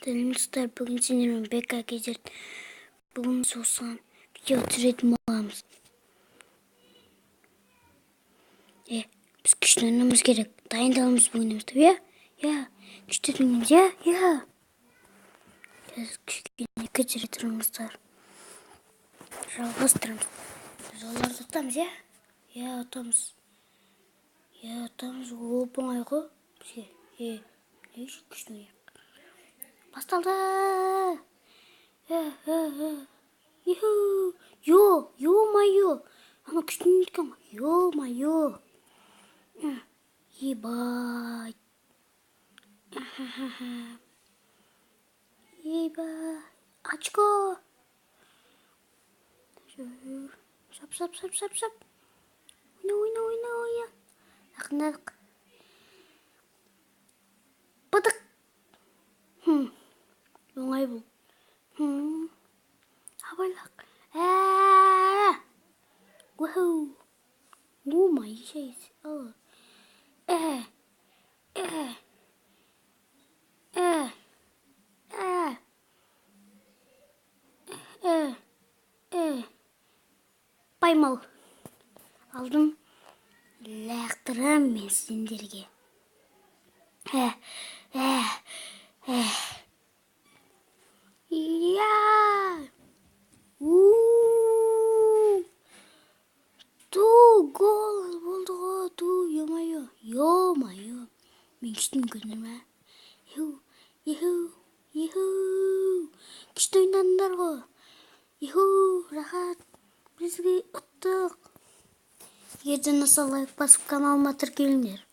Достар, бүгін сендермен Бека кезер. Бүгін сосан видео түсіретін боламыз. Біз күшті ойнауымыз керек. Дайындаламыз бүгінімізді, күшті ойнаймыз, Кішкене көтере тұрыңыздар. Жалғастырамыз. Біз оларды ұтамыз, ұтамыз. Ұтамыз, оп-оңай ғой бізге. Күшті ойнайық. Басталды. Ё-моё. Ана күшті ойнайық. Ё-моё. Ебать. Ебать. Очко. Шап. Ойна. Ақындадық. Быдық. Оңай бұл. Абайлақ. Уау. Ой, жейс. Паймал. Алдым. Лақтырам мен сендерге. Гол болды ғой, ё-моё. Мен күштін көрінім, Күшті ойнадыңдар ғой. Рахат. Бізге ұттық. Егер де лайк басып каналыма тіркеліңдер.